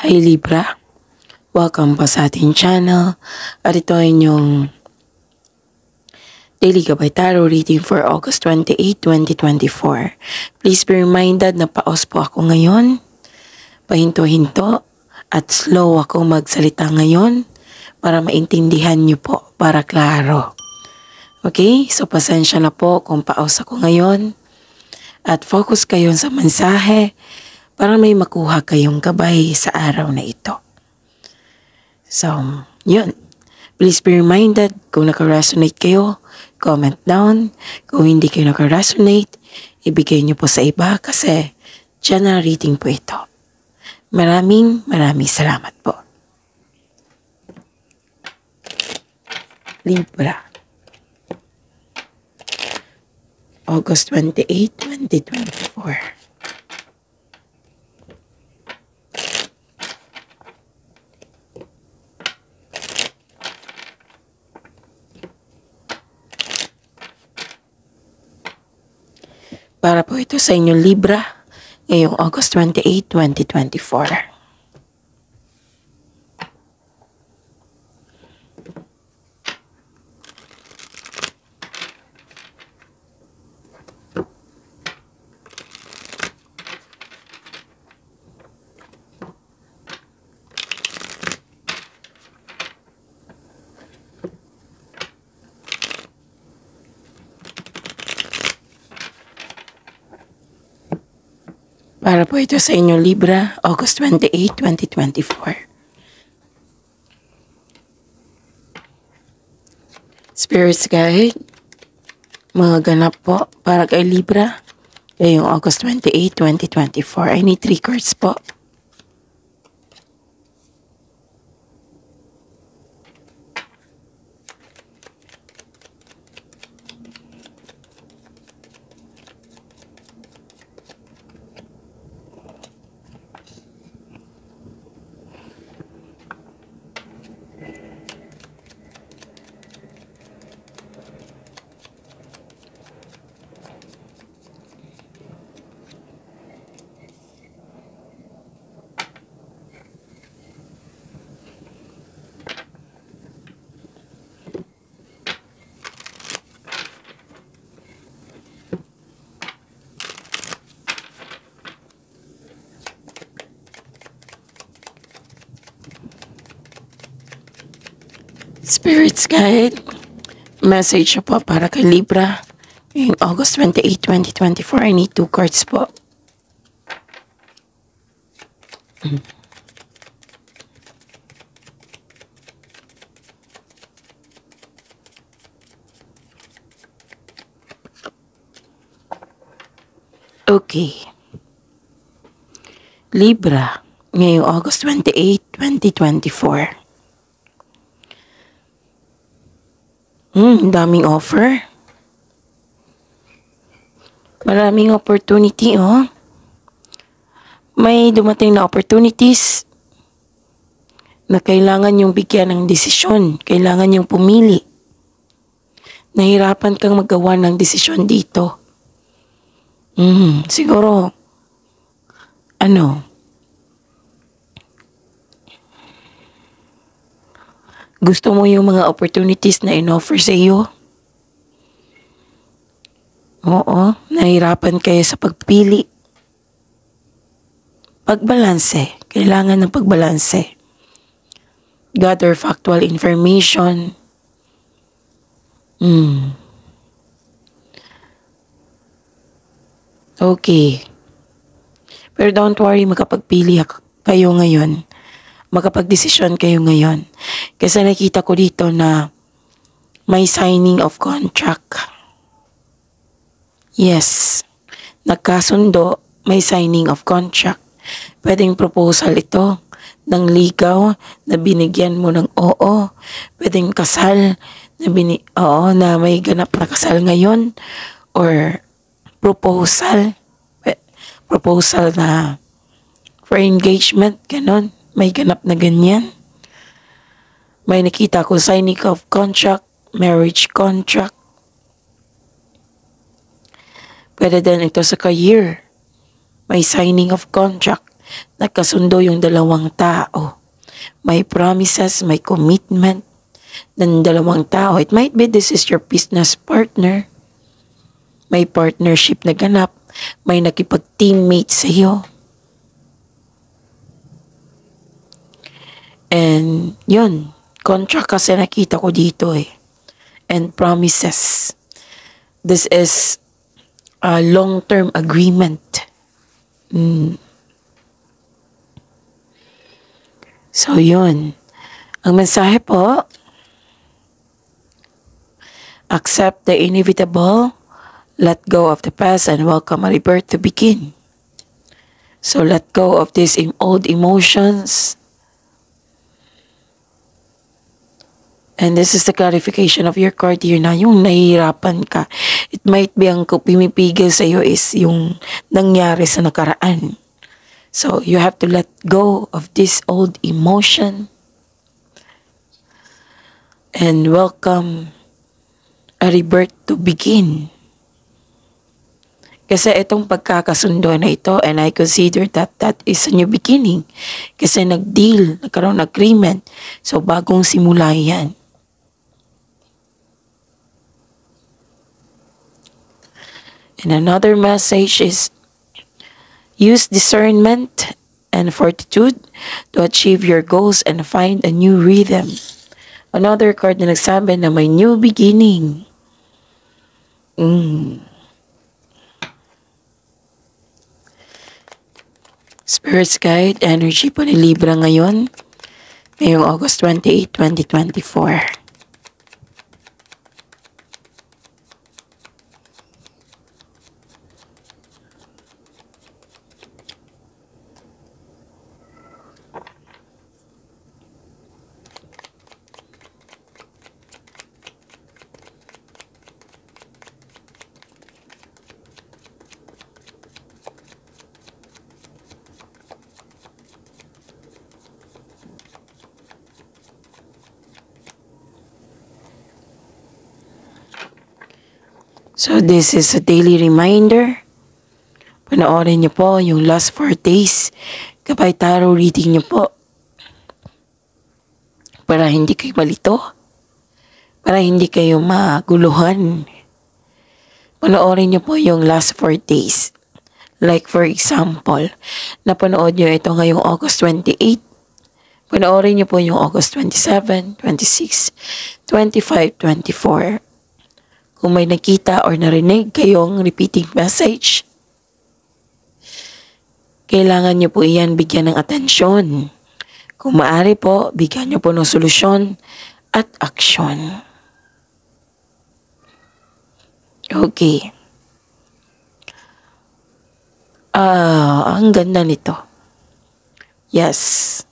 Hi Libra, welcome po sa ating channel at ito ay inyong Daily Gabay Tarot reading for August 28, 2024. Please be reminded na paos po ako ngayon, pahinto-hinto at slow ako magsalita ngayon para maintindihan niyo po, para klaro. Okay, so pasensya na po kung paos ako ngayon at focus kayo sa mensahe para may makuha kayong gabay sa araw na ito. So, yun. Please be reminded, kung naka-resonate kayo, comment down. Kung hindi kayo naka-resonate, ibigay niyo po sa iba kasi general reading po ito. Maraming salamat po. Libra. August 28, 2024. Para po ito sa inyong Libra, ngayong August 28, 2024. Para po ito sa inyong Libra, August 28, 2024. Spirits Guide, mga ganap po para kay Libra, ngayong August 28, 2024. I need 3 cards po. Spirits Guide, message po para kay Libra, ngayong August 28, 2024. I need 2 cards po. Okay. Libra, ngayong August 28, 2024. Daming offer. Maraming opportunity, oh. May dumating na opportunities na kailangan yung bigyan ng desisyon. Kailangan yung pumili. Nahirapan kang magawa ng desisyon dito. Siguro, gusto mo yung mga opportunities na in-offer sa iyo? Oo, nahirapan kayo sa pagpili. Pagbalanse, kailangan ng pagbalanse. Gather factual information. Okay. Pero don't worry, makapagpili kayo ngayon. Makapag-desisyon kayo ngayon. Kasi nakita ko dito na may signing of contract. Yes. Nagkasundo, may signing of contract. Pwedeng proposal ito ng ligaw na binigyan mo ng oo. Pwedeng kasal na na may ganap na kasal ngayon. Or proposal na for engagement, ganon. May ganap na ganyan. May nakita ko signing of contract, marriage contract. Pwede din ito sa career. May signing of contract. Nagkasundo yung dalawang tao. May promises, may commitment ng dalawang tao. It might be this is your business partner. May partnership na ganap. May nakipag-teammate sa iyo. And yun, contract kasi nakita ko dito eh. And promises. This is a long-term agreement. So yun. Ang mensahe po, accept the inevitable, let go of the past, and welcome a rebirth to begin. So let go of these old emotions. And this is the clarification of your card here na yung nahihirapan ka. It might be ang pumipigil sa iyo is yung nangyari sa nakaraan. So you have to let go of this old emotion and welcome a rebirth to begin. Kasi itong pagkakasundo na ito, and I consider that that is a new beginning. Kasi nag-deal, nagkaroon ng agreement. So bagong simula yan. And another message is, use discernment and fortitude to achieve your goals and find a new rhythm. Another card na nagsabi na may new beginning. Spirit's Guide, energy po ni Libra ngayon. Ngayong August 28, 2024. So this is a daily reminder. Panoorin niyo po yung last 4 days. Kapay tarot reading niyo po. Para hindi kayo malito. Para hindi kayo maguluhan. Panoorin niyo po yung last 4 days. Like for example, napanood niyo ito ngayong August 28. Panoorin niyo po yung August 27, 26, 25, 24. Kung may nakita or narinig kayong repeating message, kailangan nyo po iyan bigyan ng atensyon. Kung maaari po, bigyan nyo po ng solusyon at aksyon. Okay. Ang ganda nito. Yes.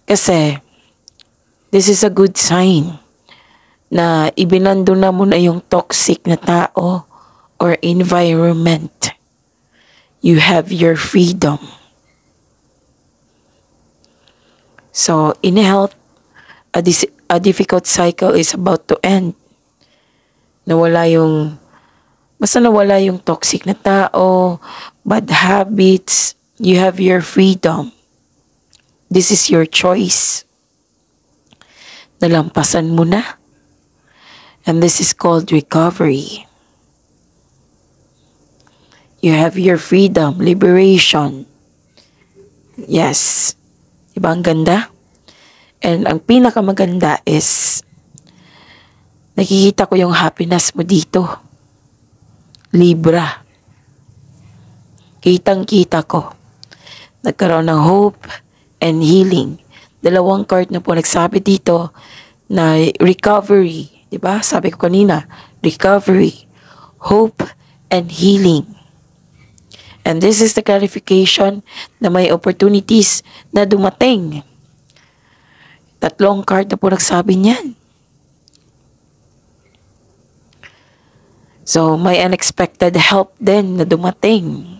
Kasi, this is a good sign na ibinando na mo na yung toxic na tao or environment. You have your freedom. So, in health, a difficult cycle is about to end. Basta nawala yung toxic na tao, bad habits, you have your freedom. This is your choice. Nalampasan mo na. And this is called recovery. You have your freedom, liberation. Yes. Diba ang ganda? And ang pinakamaganda is, nakikita ko yung happiness mo dito. Libra. Kitang-kita ko. Nagkaroon ng hope and healing. Dalawang card na po nagsabi dito na recovery. Diba? Sabi ko kanina, recovery, hope, and healing. And this is the clarification na may opportunities na dumating. 3 card na po nagsabi niyan. So, may unexpected help din na dumating.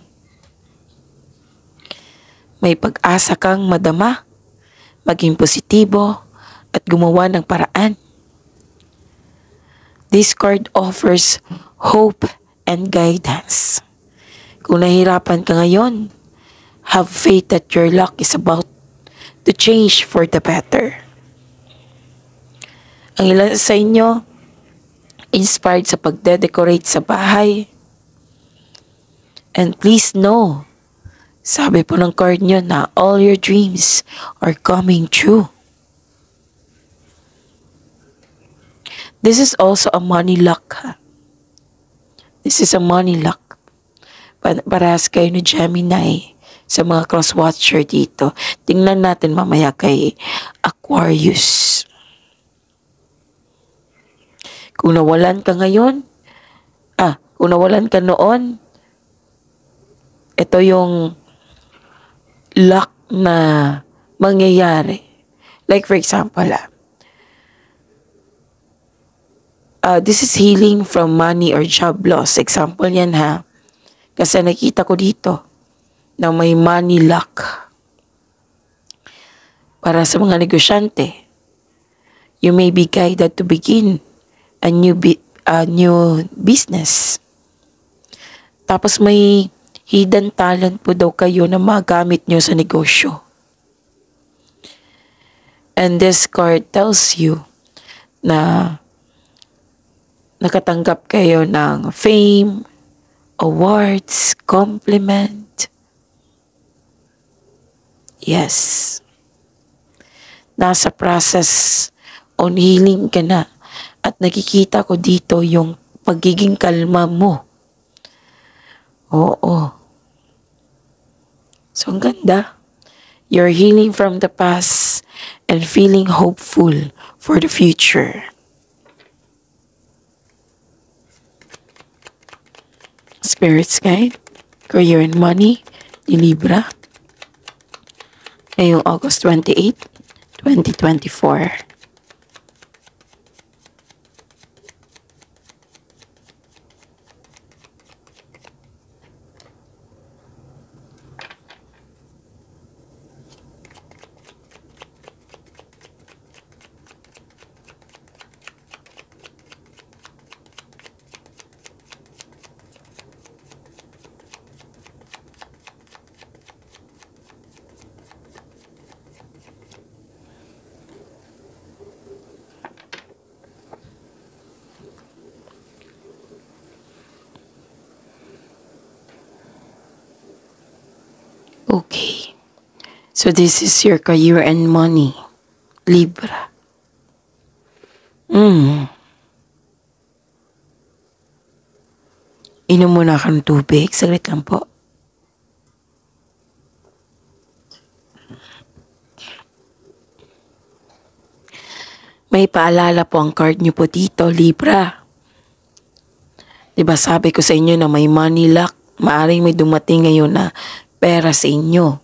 May pag-asa kang madama, maging positibo, at gumawa ng paraan. This card offers hope and guidance. Kung nahihirapan ka ngayon, Have faith that your luck is about to change for the better. Ang ilan sa inyo, inspired sa pagde-decorate sa bahay. And please know, sabi po ng card nyo na all your dreams are coming true. This is also a money luck. This is a money luck. Parehas kayo ni Gemini sa mga cross-watcher dito. Tingnan natin mamaya kay Aquarius. Kung nawalan ka ngayon, kung nawalan ka noon, ito yung luck na mangyayari. Like for example, this is healing from money or job loss. Example yan ha. Kasi nakita ko dito na may money luck. Para sa mga negosyante, you may be guided to begin a new business. Tapos may hidden talent po daw kayo na magamit nyo sa negosyo. And this card tells you na nakatanggap kayo ng fame, awards, compliment. Yes. Nasa process on healing ka na. At nakikita ko dito yung pagiging kalma mo. Oo. So, ang ganda. You're healing from the past and feeling hopeful for the future. Spirits guide, career and money, ni Libra. Ngayong August 28, 2024. Okay. So this is your career and money, Libra. Inom muna ka ng tubig. Saglit lang po. May paalala po ang card nyo po dito, Libra. Diba sabi ko sa inyo na may money luck. Maaring may dumating ngayon na pera sa inyo.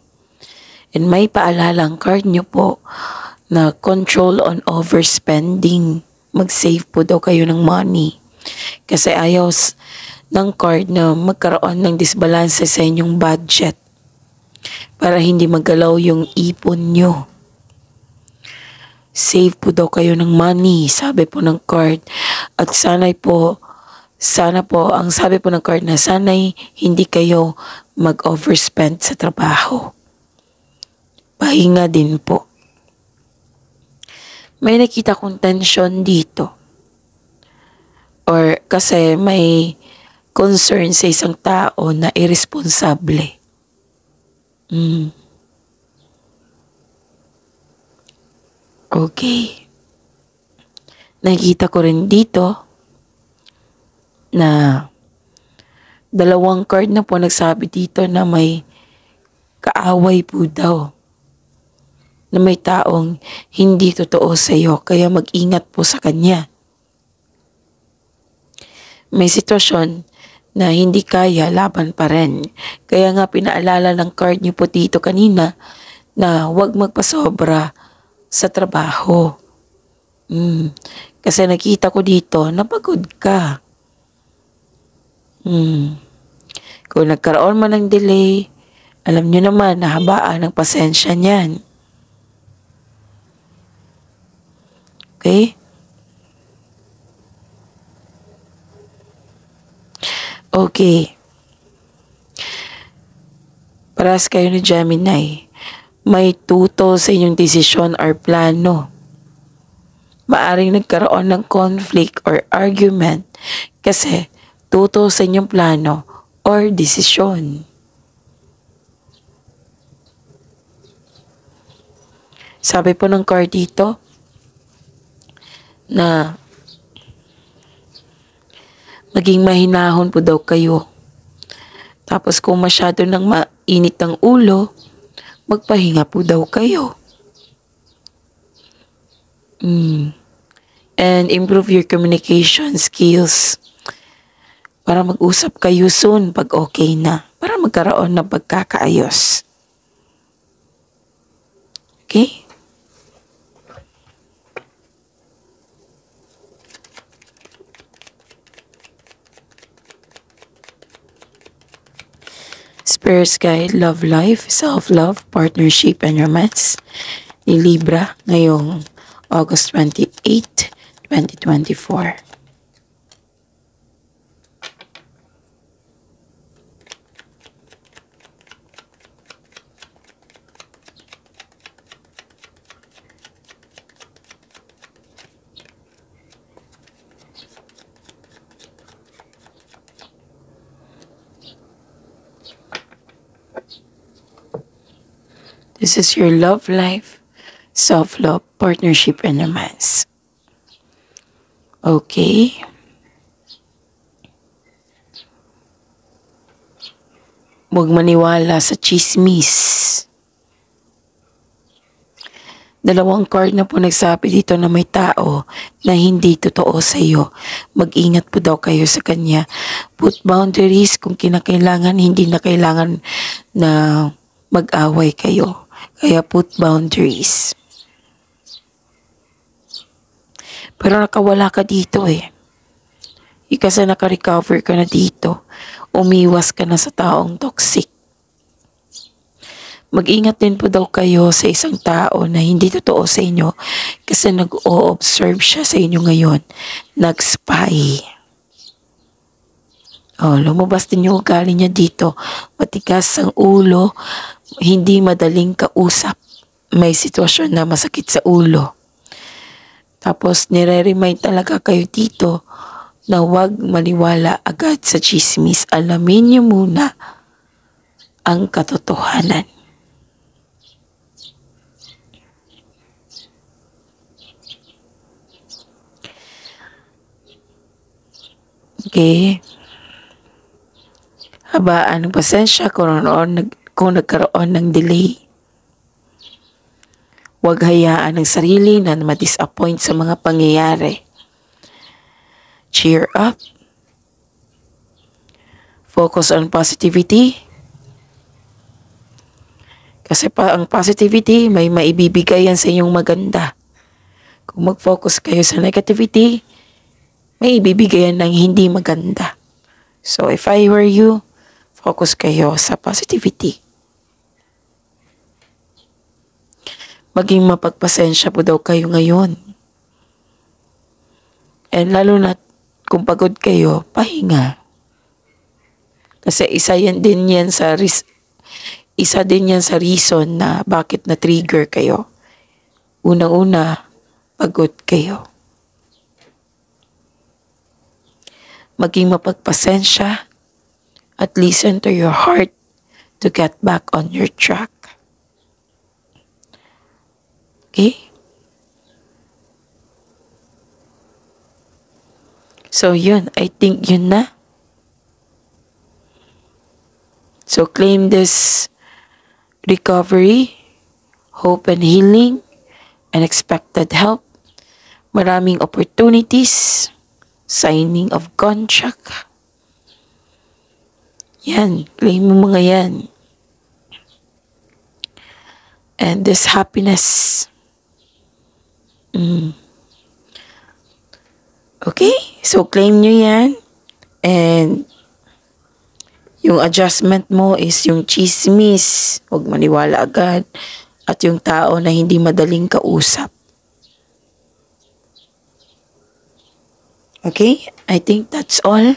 And may paalala ang card nyo po na control on overspending. Mag-save po daw kayo ng money. Kasi ayaw ng card na magkaroon ng disbalance sa inyong budget para hindi magalaw yung ipon nyo. Save po daw kayo ng money, sabi po ng card. At sana po, ang sabi po ng card na sana'y hindi kayo mag-overspend sa trabaho. Pahinga din po. May nakita kong tension dito. Or kasi may concern sa isang tao na irresponsable. Okay. Nakita ko rin dito na dalawang card na po nagsabi dito na may kaaway po daw. Na may taong hindi totoo sa iyo, kaya mag-ingat po sa kanya. May sitwasyon na hindi kaya, laban pa rin. Kaya nga pinaalala ng card niyo po dito kanina na huwag magpasobra sa trabaho. Kasi nakita ko dito, napagod ka. Kung nagkaroon man ng delay, alam nyo naman, nahabaan ng pasensya niyan. Okay? Okay. Parehas kayo ni Gemini. May tutol sa inyong desisyon or plano. Maaring nagkaroon ng conflict or argument kasi tutol sa inyong plano or desisyon. Sabi po ng card dito na maging mahinahon po daw kayo. Tapos kung masyado nang mainit ang ulo, magpahinga po daw kayo. And improve your communication skills para mag-usap kayo soon pag okay na. Para magkaroon ng pagkakaayos. Okay? Spirit's Guide, Love Life, Self-Love, Partnership, and Romance ni Libra ngayong August 28, 2024. This is your love life, self-love, partnership, and romance. Okay. Huwag maniwala sa chismis. Dalawang card na po nagsabi dito na may tao na hindi totoo sa iyo. Mag-ingat po daw kayo sa kanya. Put boundaries kung kinakailangan, hindi na kailangan na mag-away kayo. Kaya put boundaries. Pero nakawala ka dito eh. Kasi naka-recover ka na dito. Umiwas ka na sa taong toxic. Mag-ingat din po daw kayo sa isang tao na hindi totoo sa inyo kasi nag-o-observe siya sa inyo ngayon. Nag-spy. Lumabas din yung ugali niya dito. Matigas ang ulo. Hindi madaling kausap. May sitwasyon na masakit sa ulo. Tapos nire-remind talaga kayo dito na huwag maniwala agad sa chismis. Alamin niyo muna ang katotohanan. Okay. Habaan ng pasensya kung nagkaroon ng delay. Huwag hayaan ang sarili na ma-disappoint sa mga pangyayari. Cheer up. Focus on positivity. Kasi ang positivity, may maibibigay yan sa inyong maganda. Kung mag-focus kayo sa negativity, may ibibigay yan ng hindi maganda. So if I were you, focus kayo sa positivity. Maging mapagpasensya po daw kayo ngayon. And lalo na kung pagod kayo, pahinga. Kasi isa din yan sa reason na bakit na-trigger kayo. Unang-una, pagod kayo. Maging mapagpasensya at listen to your heart to get back on your track. Okay? So yun, I think yun na. So claim this recovery, hope and healing, and expected help. Maraming opportunities, signing of contract. Yan, claim mo mga yan. And this happiness. Okay? So, claim nyo yan. And yung adjustment mo is yung chismis. Huwag maniwala agad. At yung tao na hindi madaling kausap. Okay? I think that's all.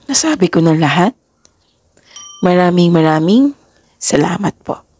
Nasabi ko na lahat. Maraming salamat po.